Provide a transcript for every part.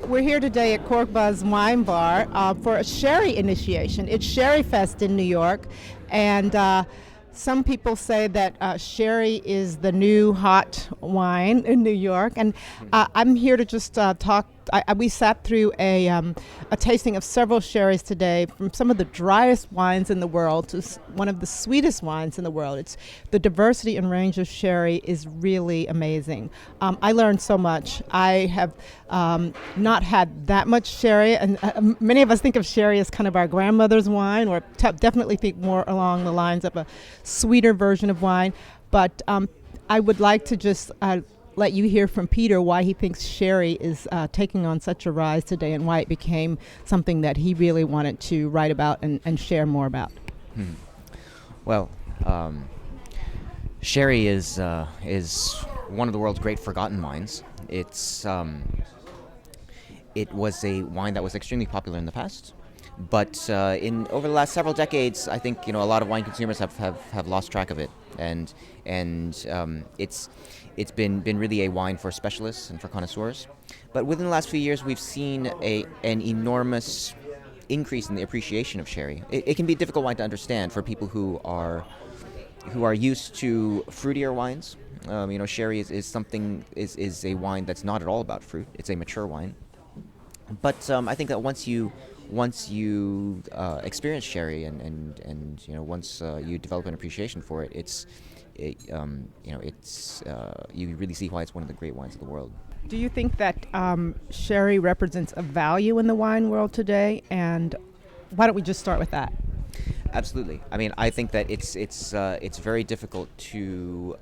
We're here today at Corkbuzz Wine Bar for a sherry initiation. It's Sherryfest in New York, and some people say that sherry is the new hot wine in New York. And I'm here to just talk. We sat through a tasting of several sherries today, from some of the driest wines in the world to one of the sweetest wines in the world. It's the diversity and range of sherry is really amazing. I learned so much. I have not had that much sherry, and many of us think of sherry as kind of our grandmother's wine, or definitely think more along the lines of a sweeter version of wine. But I would like to just let you hear from Peter why he thinks sherry is taking on such a rise today, and why it became something that he really wanted to write about and share more about. Well, sherry is one of the world's great forgotten wines. It was a wine that was extremely popular in the past, but over the last several decades, I think a lot of wine consumers have lost track of it, and it's been really a wine for specialists and for connoisseurs. But within the last few years, we've seen an enormous increase in the appreciation of sherry. It can be a difficult wine to understand for people who are used to fruitier wines. Sherry is a wine that's not at all about fruit. It's a mature wine. But I think that once you experience sherry and once you develop an appreciation for it, you really see why it's one of the great wines of the world. Do you think that sherry represents a value in the wine world today? And why don't we just start with that? Absolutely. I mean, I think that it's very difficult to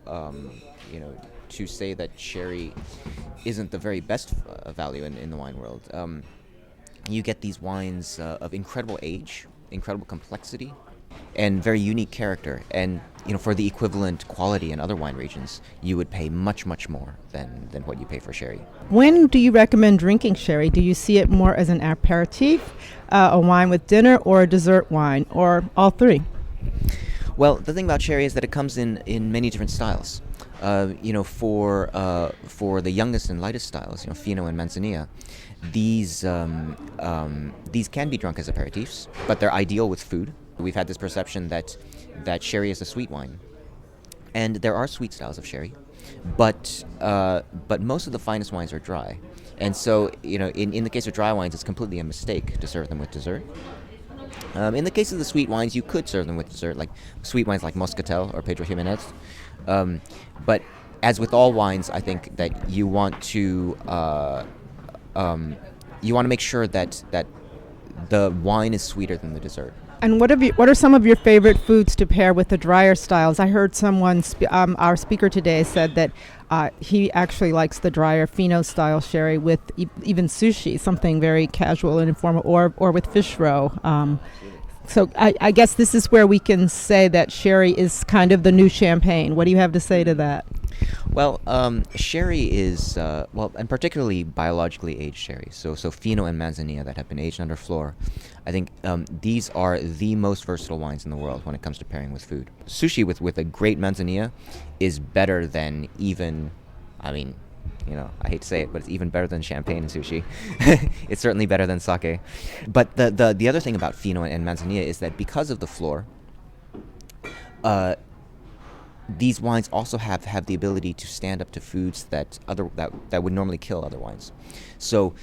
to say that sherry isn't the very best value in the wine world. You get these wines of incredible age, incredible complexity, and very unique character. And for the equivalent quality in other wine regions, you would pay much, much more than what you pay for sherry. When do you recommend drinking sherry? Do you see it more as an aperitif, a wine with dinner, or a dessert wine, or all three? Well, the thing about sherry is that it comes in many different styles. For the youngest and lightest styles, Fino and Manzanilla, these can be drunk as aperitifs, but they're ideal with food. We've had this perception that sherry is a sweet wine, and there are sweet styles of sherry, but most of the finest wines are dry, and so in the case of dry wines, it's completely a mistake to serve them with dessert. In the case of the sweet wines, you could serve them with dessert, like sweet wines like Moscatel or Pedro Jimenez. But as with all wines, I think that you want to make sure that the wine is sweeter than the dessert. And what are some of your favorite foods to pair with the drier styles? I heard someone, our speaker today, said that he actually likes the drier Fino style sherry with even sushi, something very casual and informal, or with fish roe. So I guess this is where we can say that sherry is kind of the new champagne. What do you have to say to that? Well, sherry is, and particularly biologically aged sherry, so Fino and Manzanilla that have been aged under floor, I think these are the most versatile wines in the world when it comes to pairing with food. Sushi with a great Manzanilla is better than even, I hate to say it, but it's even better than champagne and sushi. It's certainly better than sake. But the other thing about Fino and Manzanilla is that because of the floor, these wines also have the ability to stand up to foods that would normally kill other wines. So,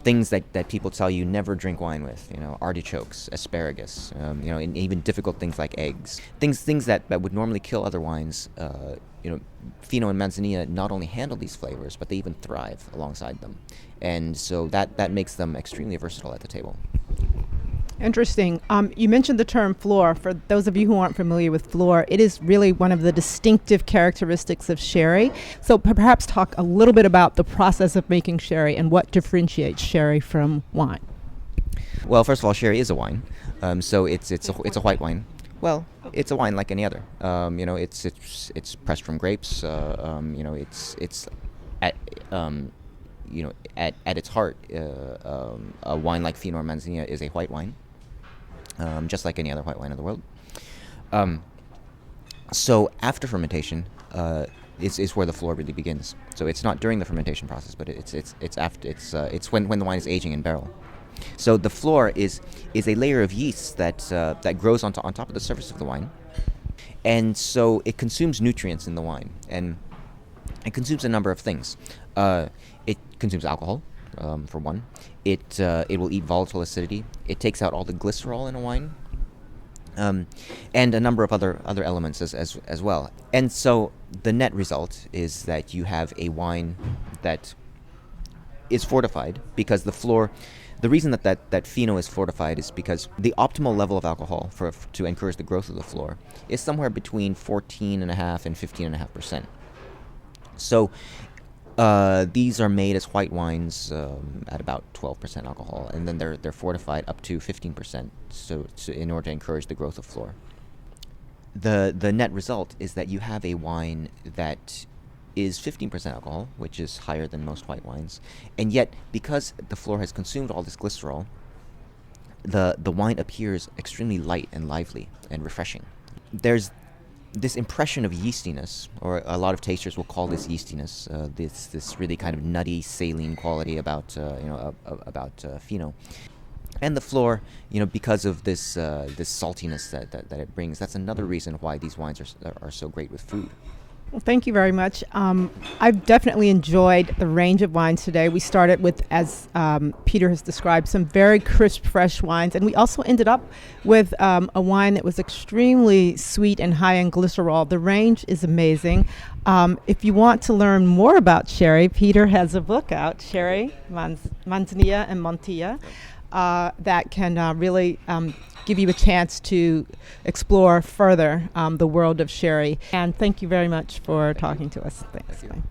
things that people tell you never drink wine with, artichokes, asparagus, and even difficult things like eggs. Things that would normally kill other wines, Fino and Manzanilla not only handle these flavors, but they even thrive alongside them. And so that makes them extremely versatile at the table. Interesting. You mentioned the term floor. For those of you who aren't familiar with floor, it is really one of the distinctive characteristics of sherry. So perhaps talk a little bit about the process of making sherry and what differentiates sherry from wine. Well, first of all, sherry is a wine. So it's a white wine. Well, it's a wine like any other. It's pressed from grapes. It's at its heart, a wine like Fino or Manzanilla is a white wine, just like any other white wine in the world. So after fermentation, is where the floor really begins. So it's not during the fermentation process, but it's after it's when the wine is aging in barrel. So the floor is a layer of yeast that grows on top of the surface of the wine, and so it consumes nutrients in the wine, and it consumes a number of things. It consumes alcohol, for one. It will eat volatile acidity. It takes out all the glycerol in a wine, and a number of other elements as well. And so the net result is that you have a wine that is fortified, because the floor. The reason that pheno is fortified is because the optimal level of alcohol to encourage the growth of the floor is somewhere between 14.5% and 15.5%. So these are made as white wines at about 12% alcohol, and then they're fortified up to 15%. So in order to encourage the growth of floor, the net result is that you have a wine that is 15% alcohol, which is higher than most white wines, and yet because the floor has consumed all this glycerol, the wine appears extremely light and lively and refreshing. There's this impression of yeastiness, or a lot of tasters will call this yeastiness, this really kind of nutty, saline quality about pheno. And the floor, because of this saltiness that it brings, that's another reason why these wines are so great with food. Well, thank you very much. I've definitely enjoyed the range of wines today. We started with, as Peter has described, some very crisp, fresh wines. And we also ended up with a wine that was extremely sweet and high in glycerol. The range is amazing. If you want to learn more about sherry, Peter has a book out, Sherry, Manzanilla and Montilla, that can really give you a chance to explore further the world of sherry. And thank you very much for talking to us. Thanks. Thank you. Bye.